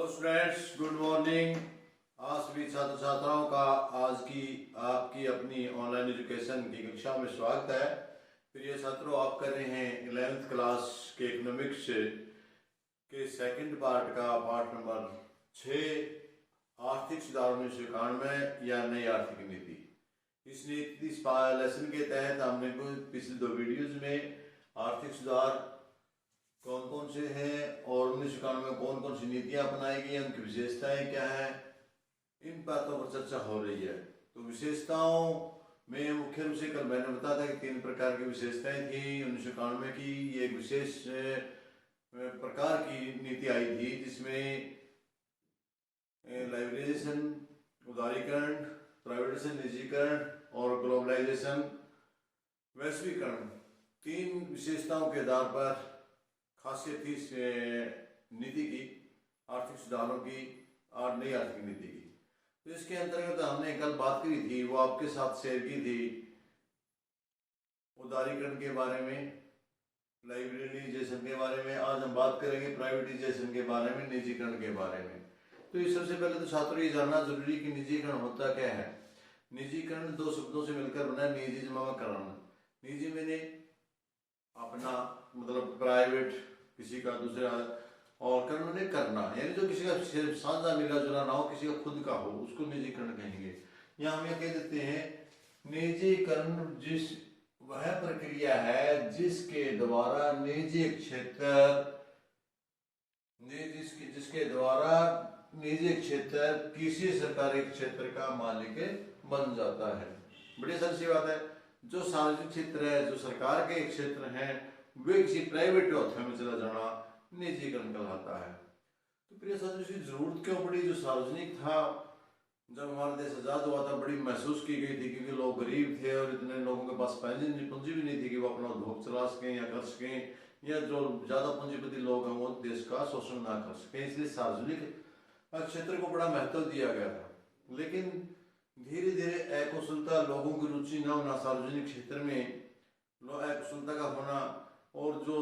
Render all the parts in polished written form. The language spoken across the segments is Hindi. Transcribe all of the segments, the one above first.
Hello students, good morning. आज सभी छात्र छात्राओं का आज की आपकी अपनी ऑनलाइन एजुकेशन की कक्षा में स्वागत है। प्रिय छात्रों, आप कर रहे हैं 11th क्लास के इकोनॉमिक्स के सेकंड पार्ट का पार्ट नंबर 6 आर्थिक सुधार 1991 या नई आर्थिक नीति। इस लेसन के तहत हमने पिछले दो वीडियोज में आर्थिक सुधार कौन कौन से हैं और 1991 में कौन कौन सी नीतियां अपनाई गई, उनकी विशेषताएं क्या है, इन बातों पर चर्चा हो रही है। तो विशेषताओं में मुख्य रूप से कल मैंने बताया था कि 3 प्रकार की विशेषताएं थी 1991 की। ये एक विशेष प्रकार की नीति आई थी जिसमें लाइब्रेराइजेशन, उदारीकरण, प्राइवेटाइजेशन, निजीकरण और ग्लोबलाइजेशन, वैश्वीकरण, 3 विशेषताओं के आधार पर खासियत थी इस नीति की, आर्थिक सुधारों की और नई आर्थिक नीति की। तो इसके अंतर्गत हमने कल बात करी थी, वो आपके साथ शेयर की थी, उदारीकरण के बारे में, लाइब्रेराइजेशन के बारे में। आज हम बात करेंगे प्राइवेटाइजेशन के बारे में, निजीकरण के बारे में। तो इस सबसे पहले तो छात्रों ये जानना जरूरी कि निजीकरण होता क्या है। निजीकरण 2 शब्दों से मिलकर बना, निजी जमा करण। निजी मैंने अपना मतलब प्राइवेट, किसी का दूसरा, और कर्ण ने करना, यानी जो किसी का साझा मिला जुला ना हो, किसी का खुद का हो, उसको निजीकरण कहेंगे। यहाँ हम ये कह देते हैं निजीकरण जिस वह प्रक्रिया है जिसके द्वारा निजी क्षेत्र जिसके द्वारा निजी क्षेत्र किसी सरकारी क्षेत्र का मालिक बन जाता है। बड़ी आसान सी बात है। जो सार्वजनिक क्षेत्र है, जो सरकार के क्षेत्र हैं, वे किसी प्राइवेट अवस्था में चला जाना निजीकरण कहलाता है। तो प्रिय साथियों, इसकी जरूरत क्यों पड़ी? जो सार्वजनिक था, जब हमारा देश आजाद हुआ था, बड़ी महसूस की गई थी क्योंकि लोग गरीब थे और इतने लोगों के पास पूंजी भी नहीं थी कि वो अपना उद्योग चला सकें या कर सकें, या जो ज्यादा पूंजीपति लोग हैं वो देश का शोषण ना कर सकें। इसलिए सार्वजनिक क्षेत्र को बड़ा महत्व दिया गया था। लेकिन धीरे धीरे अकुशलता, लोगों की रुचि न होना सार्वजनिक क्षेत्र में, अकुशलता का होना, और जो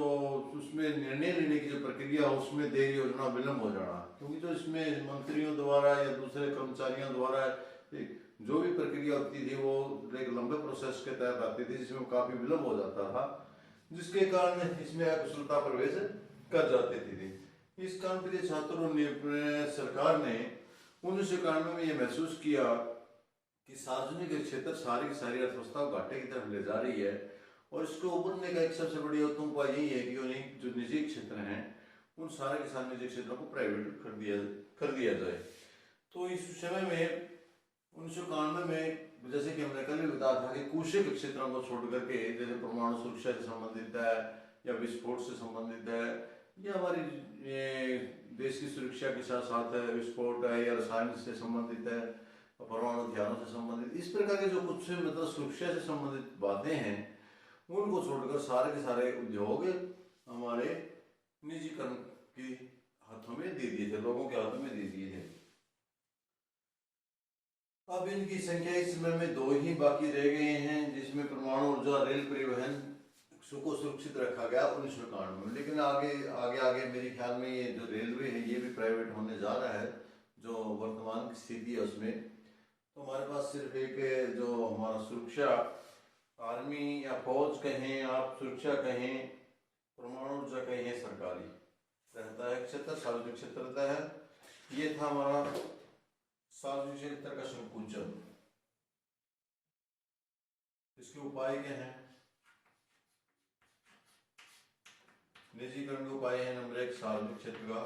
उसमें निर्णय लेने की जो प्रक्रिया है उसमें देरी हो जाना, विलम्ब हो जाना, क्योंकि जो इसमें मंत्रियों द्वारा या दूसरे कर्मचारियों द्वारा जो भी प्रक्रिया होती थी वो एक लंबे प्रोसेस के तहत आती थी जिसमें काफी विलम्ब हो जाता था, जिसके कारण इसमें अकुशलता प्रवेश कर जाती थी। इस कारण प्रिय छात्रों ने, सरकार ने 1991 में यह महसूस किया कि सार्वजनिक क्षेत्र सारी की सारी अर्थव्यवस्था को घाटे की तरफ ले जा रही है, और इसको उभरने का एक सबसे बड़ी उपाय यही है कि जो निजी क्षेत्र हैं उन सारे के सारे निजी क्षेत्रों को प्राइवेट कर दिया जाए। तो इस समय में 1991 में, जैसे कि हमने कल भी बताया था कि कुशल क्षेत्रों को छोड़ करके, जैसे परमाणु सुरक्षा से संबंधित है या विस्फोट से संबंधित है या हमारी देश की सुरक्षा के साथ साथ विस्फोट है या रसायन से संबंधित है, परमाणु हथियारों से संबंधित, इस प्रकार के जो कुछ मतलब सुरक्षा से संबंधित बातें हैं उनको छोड़कर सारे के सारे उद्योग हमारे निजीकरण के हाथों में दे दिए थे, लोगों के हाथों में दे दिए थे। अब इनकी संख्या इस समय में 2 ही बाकी रह गए हैं, जिसमें परमाणु ऊर्जा, रेल परिवहन को सुरक्षित रखा गया 1991 में। लेकिन आगे आगे आगे मेरे ख्याल में ये जो रेलवे है ये भी प्राइवेट होने जा रहा है, जो वर्तमान की स्थिति है उसमें। तो हमारे पास सिर्फ एक जो हमारा सुरक्षा, आर्मी या फौज कहें आप, सुरक्षा कहें, परमाणु ऊर्जा कहें, सरकारी रहता है क्षेत्र, सार्वजनिक क्षेत्र रहता है। ये था हमारा सार्वजनिक क्षेत्र का संकुचन। इसके उपाय क्या हैं? निजीकरण के उपाय है, नंबर 1 सार्वजनिक क्षेत्र का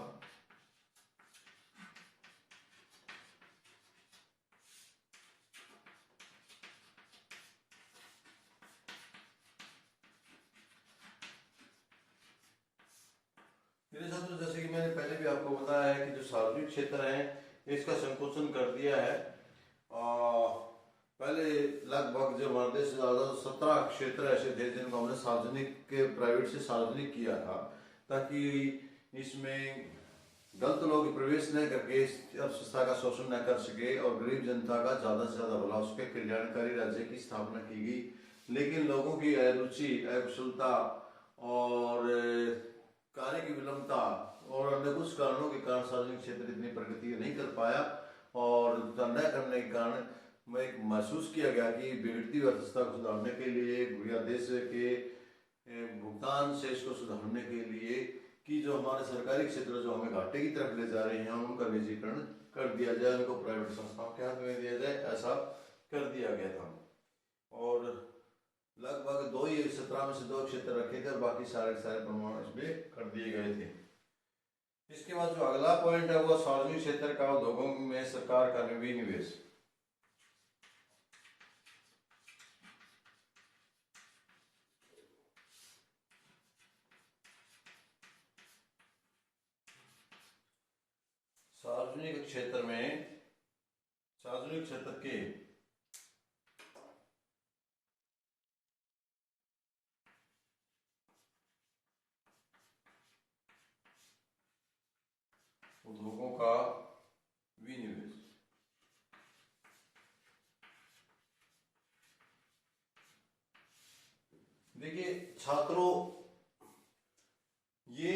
मेरे साथ, जैसे कि मैंने पहले भी आपको बताया है कि जो सार्वजनिक क्षेत्र है इसका संकोचन कर दिया है। पहले लगभग जो हमारे देश 17 क्षेत्र ऐसे थे जिनको हमने सार्वजनिक के प्राइवेट से सार्वजनिक किया था, ताकि इसमें गलत लोग प्रवेश न करके इस अर्थव्यवस्था का शोषण न कर सके और गरीब जनता का ज्यादा से ज्यादा भला, उसके कल्याणकारी राज्य की स्थापना की गई। लेकिन लोगों की रुचि, अकुशलता और कार्य की विलंबता और अन्य कुछ कारणों के कारण सार्वजनिक क्षेत्र इतनी प्रगति नहीं कर पाया, और न करने के कारण में एक महसूस किया गया कि बिगड़ती अर्थव्यवस्था को सुधारने के लिए या देश के भुगतान शेष को सुधारने के लिए कि जो हमारे सरकारी क्षेत्र जो हमें घाटे की तरफ ले जा रहे हैं उनका निजीकरण कर दिया जाए, उनको प्राइवेट संस्थाओं के हाथ में दिया जाए, ऐसा कर दिया गया था। और लगभग 2017 में से 2 क्षेत्र रखे थे और बाकी सारे प्रमाण इसमें कर दिए गए थे। इसके बाद जो अगला पॉइंट है वो सार्वजनिक क्षेत्र का उद्योगों में सरकार का विनिवेश। सार्वजनिक क्षेत्र के उद्योगों का विनिवेश। देखिए छात्रों, ये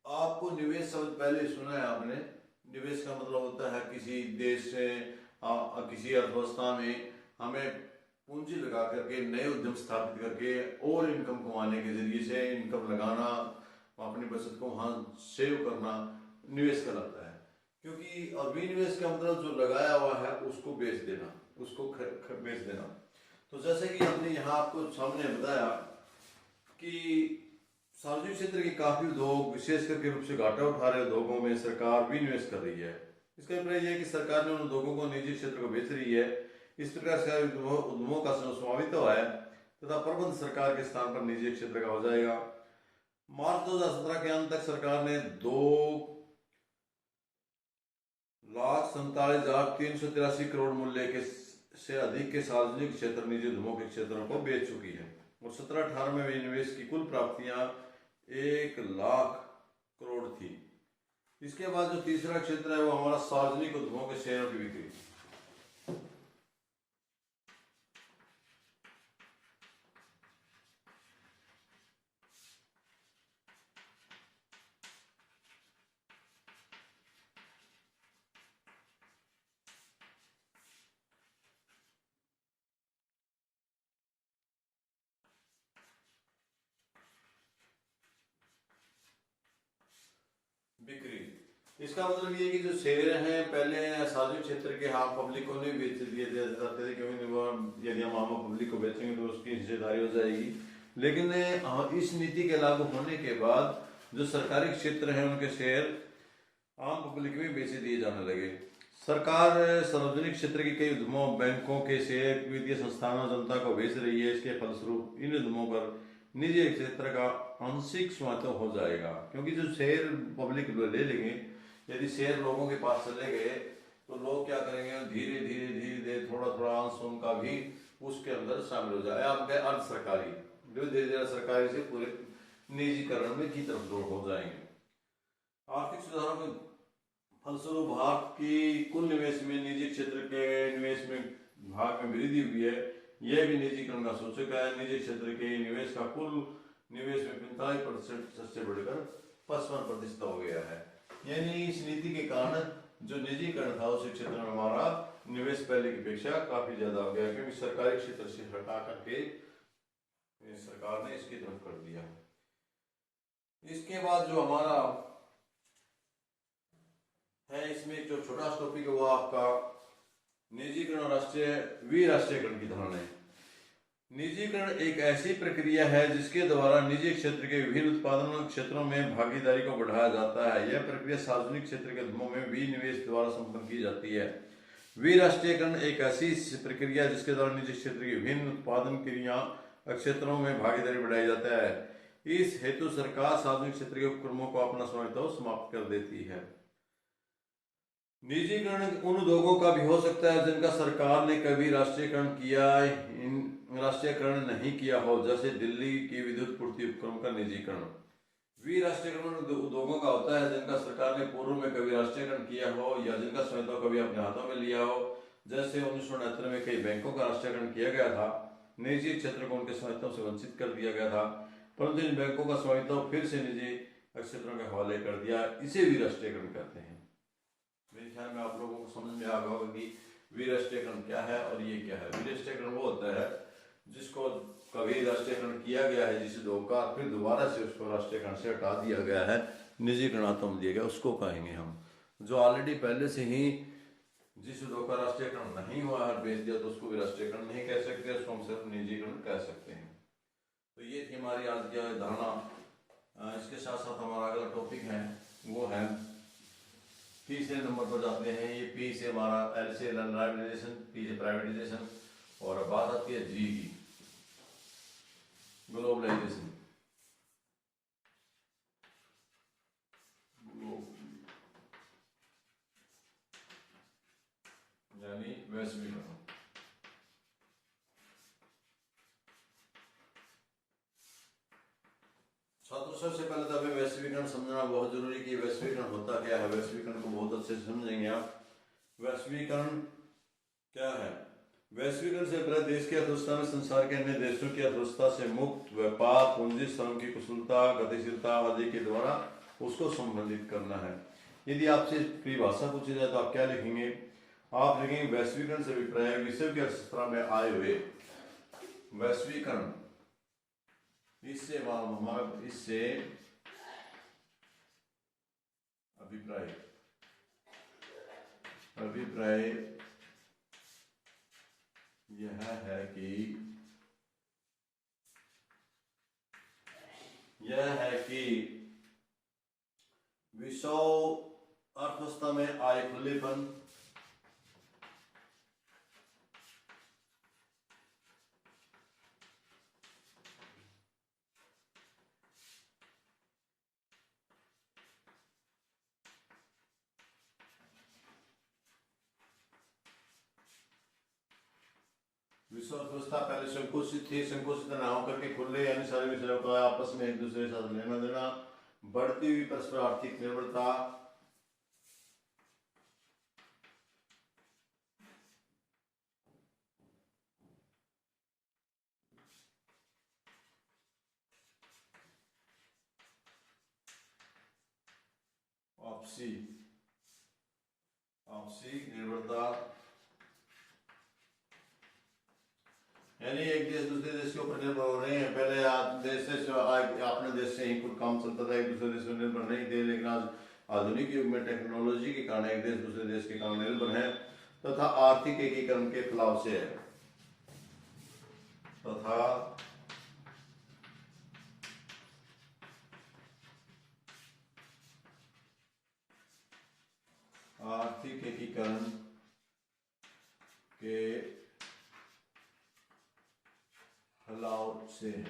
आपको निवेश शब्द पहले सुना है आपने। निवेश का मतलब होता है किसी देश से किसी अर्थव्यवस्था में हमें पूंजी लगा करके नए उद्यम स्थापित करके और इनकम कमाने के जरिए से इनकम लगाना, अपनी बचत को वहां सेव करना निवेश कहलाता है। क्योंकि विनिवेश का मतलब जो लगाया हुआ है उसको बेच देना, उसको बेच देना। तो जैसे कि हमने यहाँ आपको सामने बताया कि सार्वजनिक क्षेत्र के काफी उद्योग विशेष करके रूप से घाटा उठा रहे उद्योगों में सरकार विनिवेश कर रही है। इसका अभिप्राय यह है कि सरकार ने उन उद्योगों को निजी क्षेत्र को बेच रही है। इस प्रकार से उद्यमों का स्वामित्व है तथा प्रबंध सरकार के स्थान पर निजी क्षेत्र का हो जाएगा। मार्च 2017 के अंत तक सरकार ने 2,47,383 करोड़ मूल्य के से अधिक के सार्वजनिक क्षेत्र निजी उद्यमों के क्षेत्रों को बेच चुकी है और 17-18 में विनिवेश की कुल प्राप्तियां 1,00,000 करोड़ थी। इसके बाद जो तीसरा क्षेत्र है वो हमारा सार्वजनिक उद्यमों के शेयरों की बिक्री। बिक्री इसका मतलब ये कि जो शेयर हैं पहले सार्वजनिक क्षेत्र के पब्लिक को नहीं बेच दिए जाते थे, क्योंकि यदि हम आम पब्लिक को बेचेंगे तो उसकी हिस्सेदारी हो जाएगी। लेकिन इस नीति के लागू होने के बाद जो सरकारी क्षेत्र हैं उनके शेयर आम पब्लिक में बेचे दिए जाने लगे। सरकार सार्वजनिक क्षेत्र के कई उद्यमों, बैंकों के शेयर वित्तीय संस्थानों, जनता को बेच रही है। इसके फलस्वरूप इन उद्यमों पर निजी क्षेत्र का आंशिक स्वामित्व हो जाएगा, क्योंकि जो शेयर पब्लिक ले लेंगे, यदि शेयर लोगों के पास चले गए तो लोग क्या करेंगे, धीरे धीरे थोड़ा थोड़ा अंश उनका भी उसके अंदर शामिल हो जाएगा। आप गए अर्ध सरकारी, जो धीरे धीरे सरकारी से पूरे निजीकरण में की तरफ दौड़ हो जाएंगे। आर्थिक सुधारों के फलस्वरूप भारत की कुल निवेश में निजी क्षेत्र के निवेश में भाग में वृद्धि हुई है। यह भी निजीकरण का सूचक है। निजी क्षेत्र के निवेश का कुल निवेश में 45% से बढ़कर 55% हो गया है। यानी इस नीति के कारण जो निजीकरण था उस क्षेत्र में हमारा निवेश पहले की अपेक्षा काफी ज्यादा हो गया, क्योंकि सरकारी क्षेत्र से हटा करके सरकार ने इसकी तरफ कर दिया। इसके बाद जो हमारा है इसमें जो छोटा टॉपिक है वो आपका निजीकरण और राष्ट्रीयकरण की धारणा है। निजीकरण एक ऐसी प्रक्रिया है जिसके द्वारा निजी क्षेत्र के विभिन्न उत्पादन क्षेत्रों में भागीदारी को बढ़ाया जाता है। यह प्रक्रिया सार्वजनिक क्षेत्र के उद्यमों में विनिवेश द्वारा संपन्न की जाती है। विराष्ट्रीयकरण एक ऐसी प्रक्रिया है जिसके द्वारा निजी क्षेत्र के विभिन्न उत्पादन क्रिया क्षेत्रों में भागीदारी बढ़ाया जाता है। इस हेतु सरकार सार्वजनिक क्षेत्र के उपक्रमों को अपना स्वामित्व समाप्त कर देती है। निजीकरण उन उद्योगों का भी हो सकता है जिनका सरकार ने कभी राष्ट्रीयकरण नहीं किया हो, जैसे दिल्ली की विद्युत पूर्ति उपक्रम का निजीकरण। विराष्ट्रीयकरण उद्योगों का होता है जिनका सरकार ने पूर्व में कभी राष्ट्रीयकरण किया हो या जिनका स्वामित्व कभी अपने हाथों में लिया हो। जैसे 1969 में कई बैंकों का राष्ट्रीयकरण किया गया था, निजी क्षेत्र को उनके स्वामित्व से वंचित कर दिया गया था, परंतु इन बैंकों का स्वामित्व फिर से निजी क्षेत्रों के हवाले कर दिया, इसे विराष्ट्रीयकरण कहते हैं। मेरे ख्याल में आप लोगों को समझ में आ गया होगा कि विराष्ट्रीयकरण क्या है और ये क्या है। विराष्ट्रीयकरण वो होता है जिसको कभी राष्ट्रीयकरण किया गया है जिसे धोखा, फिर दोबारा से उसको राष्ट्रीयकरण से हटा दिया गया है, निजीकरणात्मक दिया गया, उसको कहेंगे हम। जो ऑलरेडी पहले से ही जिस उद्योग का राष्ट्रीयकरण नहीं हुआ है बेच दिया, तो उसको भी राष्ट्रीयकरण नहीं कह सकते, उसको हम सिर्फ निजीकरण कह सकते हैं। तो ये थी हमारी आज की धारणा। इसके साथ साथ हमारा अगला टॉपिक है वो है तीसरे नंबर पर जाते हैं। ये पी से हमारा एल से लिबरलाइजेशन, पी से प्राइवेटाइजेशन, और बात आती है जी की, ग्लोबलाइजेशन। यानी वैश्वीकरण। छात्रों, सबसे पहले तो हमें वैश्वीकरण समझना बहुत जरूरी कि वैश्वीकरण होता क्या है। वैश्वीकरण को बहुत अच्छे से समझेंगे आप। वैश्वीकरण क्या है? वैश्वीकरण से अभिप्राय देश की अर्थव्यवस्था में संसार के अन्य देशों की अर्थव्यवस्था से मुक्त व्यापार, पूंजी, श्रम की कुशलता, गतिशीलता आदि के द्वारा उसको संबंधित करना है। यदि आपसे परिभाषा पूछी जाए तो आप क्या लिखेंगे? आप लिखेंगे वैश्वीकरण से अभिप्राय विश्व की अर्थव्यवस्था में आए हुए वैश्वीकरण, इससे अभिप्राय यह है कि विश्व अर्थव्यवस्था में आए खुलेपन, विश्व अर्थव्यवस्था पहले संकुचित थी, संकुचित ना होकर के खुले, यानी सारे विषयों का आपस में एक दूसरे के साथ लेना देना, बढ़ती हुई परस्पर आर्थिक निर्भरता, आपसी निर्भरता, यानी एक देश दूसरे देश के ऊपर निर्भर हो रहे हैं। पहले अपने देश से ही कुछ काम चलता था, एक दूसरे देश पर निर्भर नहीं थे, लेकिन आज आधुनिक युग में टेक्नोलॉजी के कारण एक देश दूसरे देश के कारण निर्भर है, तथा आर्थिक एकीकरण के खिलाफ से है, तथा आर्थिक एकीकरण के खिलाफ से है।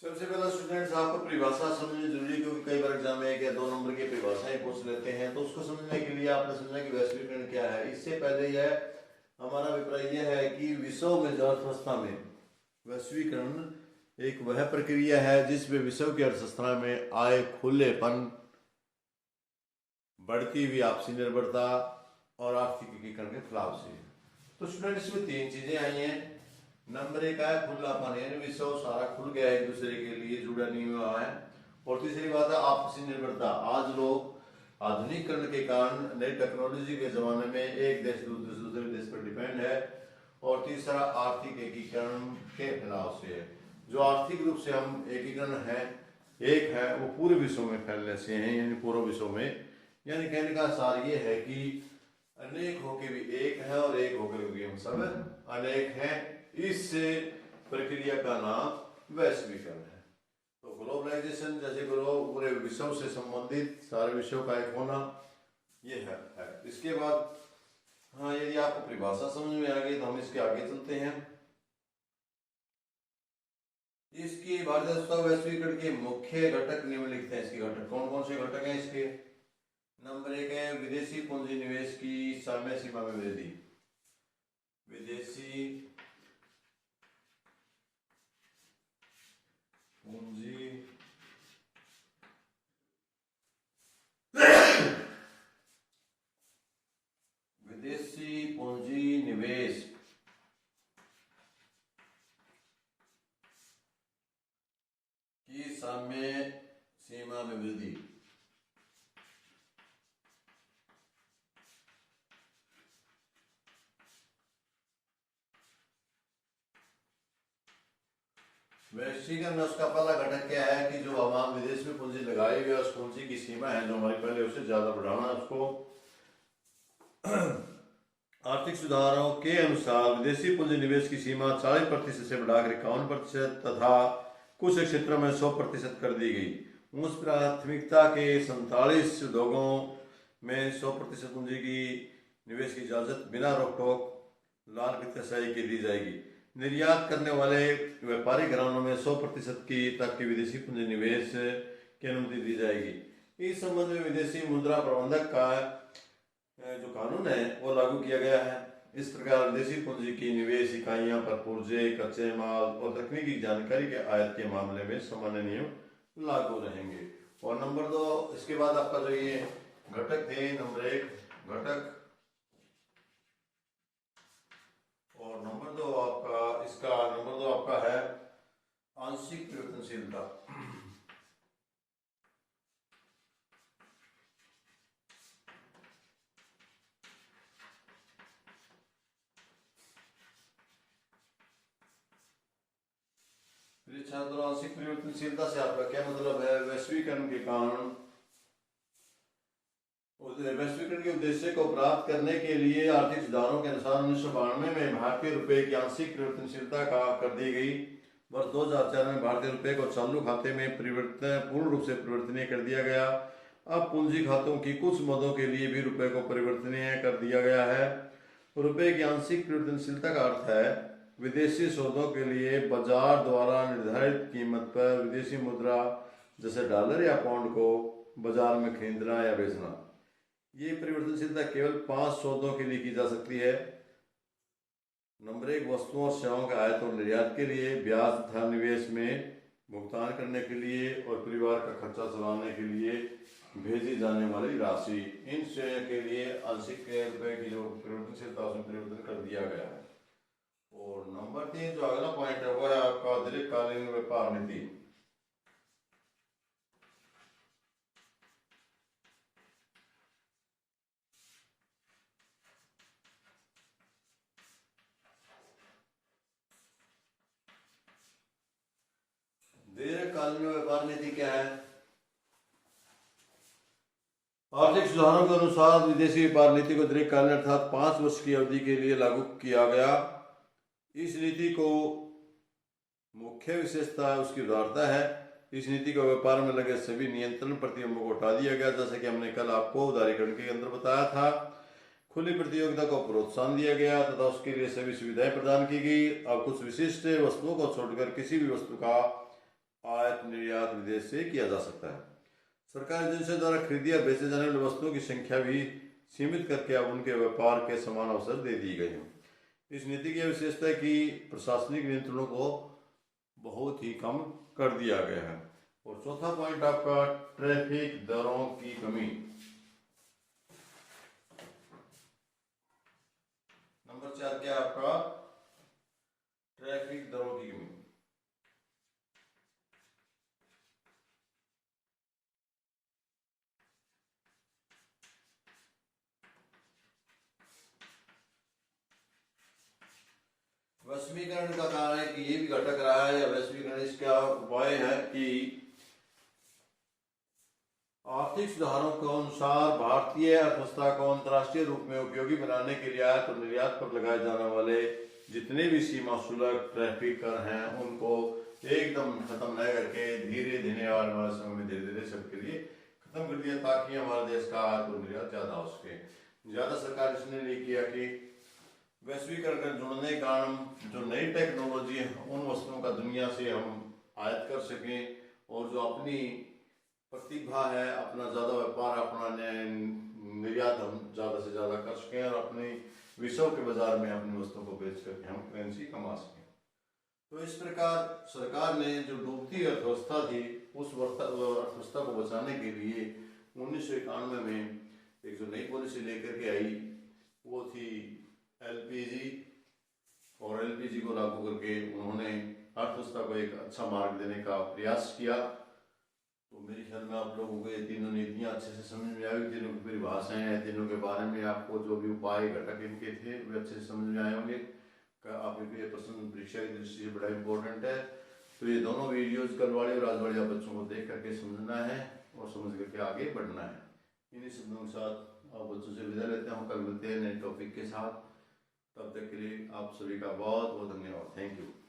सबसे पहला स्टूडेंट्स आपको परिभाषा समझनी जरूरी है, क्योंकि कई बार एग्जाम में 1 या 2 नंबर की परिभाषाएं पूछ लेते हैं, तो उसको समझने के लिए आपने समझना कि वैश्वीकरण क्या है। इससे पहले यह हमारा अभिप्राय यह है कि विश्व में जो अर्थव्यवस्था में वैश्वीकरण एक वह प्रक्रिया है जिसमें विश्व की अर्थव्यवस्था में आए खुलेपन, बढ़ती हुई आपसी निर्भरता और आर्थिक एकीकरण के खिलाफ से। तो स्टूडेंट इसमें 3 चीजें आई हैं। नंबर 1 है खुलापन, यानी विश्व सारा खुल गया है, एक दूसरे के लिए जुड़ा नहीं हुआ है। और तीसरी बात है आपसी निर्भरता। आज लोग आधुनिकीकरण के कारण नई टेक्नोलॉजी के जमाने में एक देश दूसरे देश पर डिपेंड है। और तीसरा आर्थिक एकीकरण के खिलाफ से है। जो आर्थिक रूप से हम एकीकरण है एक है वो पूरे विश्व में फैलने से है, यानी पूरे विश्व में, यानी कहने का सार ये है कि अनेक होके भी एक है और एक होकर भी हम सब अनेक हैं। इस प्रक्रिया का नाम वैश्वीकरण है। तो ग्लोबलाइजेशन जैसे पूरे विश्व से संबंधित सारे विश्व का एक होना, ये है। इसके बाद हाँ, यदि आपको परिभाषा समझ में आ गई तो हम इसके आगे चलते हैं। इसकी भारतीय अर्थव्यवस्था वैश्वीकरण के मुख्य घटक निम्नलिखित हैं। इसके घटक कौन कौन से घटक हैं इसके? नंबर 1 है विदेशी पूंजी निवेश की समय सीमा में वृद्धि। विदेशी पूंजी निवेश वैश्वीकरण में उसका पहला घटक क्या है कि जो आवाम विदेश में पूंजी लगाई हुई है उस पूंजी की सीमा है जो हमारी पहले उससे ज्यादा बढ़ाना, उसको आर्थिक सुधारों के अनुसार विदेशी पूंजी निवेश की सीमा 40% से बढ़ाकर 51% तथा कुछ क्षेत्रों में 100% कर दी गई। उस प्राथमिकता के 47 उद्योगों में 100% पूंजी की निवेश की इजाजत बिना रोक टोक लाल वित्तीय की दी जाएगी। निर्यात करने वाले व्यापारी घरानों में 100% की तक की विदेशी पूंजी निवेश की अनुमति दी जाएगी। इस संबंध में विदेशी मुद्रा प्रबंधक का जो कानून है वो लागू किया गया है। इस प्रकार विदेशी पूंजी की निवेश इकाइयां पर पुर्जे, कच्चे माल और तकनीकी जानकारी के आयात के मामले में सामान्य नियम लागू रहेंगे। और नंबर 2, इसके बाद आपका जो ये घटक थे, नंबर 1 घटक और नंबर 2 आपका, इसका नंबर 2 आपका है आंशिक परिवर्तनशीलता। छात्रों, आंशिक परिवर्तनशीलता से आपका क्या मतलब है? वैश्वीकरण के कारण वैश्वीकरण के उद्देश्य को प्राप्त करने के लिए आर्थिक सुधारों के अनुसार 1992 में भारतीय रुपए की आंशिक परिवर्तनशीलता का कर दी गई। वर्ष 2004 में भारतीय रुपए को चालू खाते में पूर्ण रूप से परिवर्तनीय कर दिया गया। अब पूंजी खातों की कुछ मदों के लिए भी रुपए को परिवर्तनीय कर दिया गया है। रुपए की आंशिक परिवर्तनशीलता का अर्थ है विदेशी सौदों के लिए बाजार द्वारा निर्धारित कीमत पर विदेशी मुद्रा जैसे डॉलर या पाउंड को बाजार में खरीदना या बेचना। ये परिवर्तनशीलता केवल 5 सौदों के लिए की जा सकती है। नंबर 1, वस्तुओं और सेवाओं का आयात और निर्यात के लिए, ब्याज तथा निवेश में भुगतान करने के लिए और परिवार का खर्चा चलाने के लिए भेजी जाने वाली राशि। इन श्रेणियों के लिए आंशिक रुपए की जो परिवर्तनशीलता उसमें परिवर्तन कर दिया गया है। और नंबर 3 जो अगला पॉइंट है वो है आपका दीर्घकालीन व्यापार नीति। दीर्घकालीन व्यापार नीति क्या है? आर्थिक सुधारों के अनुसार विदेशी व्यापार नीति को दीर्घकालीन अर्थात 5 वर्ष की अवधि के लिए लागू किया गया। इस नीति को मुख्य विशेषता उसकी उदारता है। इस नीति को व्यापार में लगे सभी नियंत्रण प्रतिबंधों को हटा दिया गया, जैसे कि हमने कल आपको उदारीकरण के अंदर बताया था। खुली प्रतियोगिता को प्रोत्साहन दिया गया तथा उसके लिए सभी सुविधाएं प्रदान की गई। अब कुछ विशिष्ट वस्तुओं को छोड़कर किसी भी वस्तु का आयात निर्यात विदेश से किया जा सकता है। सरकारी एजेंसियों द्वारा खरीदी या बेचे जाने वाली वस्तुओं की संख्या भी सीमित करके अब उनके व्यापार के समान अवसर दे दिए गए हैं। इस नीति की विशेषता है कि प्रशासनिक नियंत्रणों को बहुत ही कम कर दिया गया है। और चौथा पॉइंट आपका ट्रैफिक दरों की कमी। नंबर 4 क्या आपका? ट्रैफिक दरों की कमी। वैश्वीकरण का कारण है कि ये भी घटक रहा है, या वैश्वीकरण इसका उपाय है कि आर्थिक सुधारों के अनुसार भारतीय अर्थव्यवस्था को अंतर्राष्ट्रीय रूप में उपयोगी बनाने के लिए आयात और निर्यात पर लगाए जाने वाले जितने भी सीमा शुल्क, ट्रैफिक कर हैं, उनको एकदम खत्म न करके धीरे धीरे आने वाले समय में धीरे धीरे सबके लिए खत्म कर दिया, ताकि हमारे देश का आयात और निर्यात ज्यादा हो सके। ज्यादा सरकार इसने नहीं किया कि वैश्वीकरण के जुड़ने के कारण जो नई टेक्नोलॉजी है उन वस्तुओं का दुनिया से हम आयात कर सकें, और जो अपनी प्रतिभा है, अपना ज़्यादा व्यापार, अपना निर्यात हम ज़्यादा से ज़्यादा कर सकें और अपने विश्व के बाजार में अपनी वस्तुओं को बेच करके हम करेंसी कमा सकें। तो इस प्रकार सरकार ने जो डूबती अर्थव्यवस्था थी उस अर्थव्यवस्था को बचाने के लिए 1991 में एक जो नई पॉलिसी लेकर के आई वो थी एलपीजी, और एलपीजी को लागू करके उन्होंने अर्थव्यवस्था को एक अच्छा मार्ग देने का प्रयास किया। तो मेरे ख्याल में आप लोगों को ये तीनों नीतियाँ अच्छे से समझ में आई, तीनों की परिभाषाएं हैं, तीनों के बारे में आपको जो भी उपाय घटक इनके थे वे अच्छे से समझ में आए होंगे। आपके लिए प्रश्न परीक्षा की दृष्टि से बड़ा इम्पोर्टेंट है। तो ये दोनों वीडियोस गलवाड़ी और राजवाड़ी आप बच्चों को देख करके समझना है और समझ करके आगे बढ़ना है। इन्हीं शब्दों के साथ आप बच्चों से विदा लेते हैं। कल मिलते हैं नए टॉपिक के साथ। तब तक के लिए आप सभी का बहुत बहुत धन्यवाद। Thank you.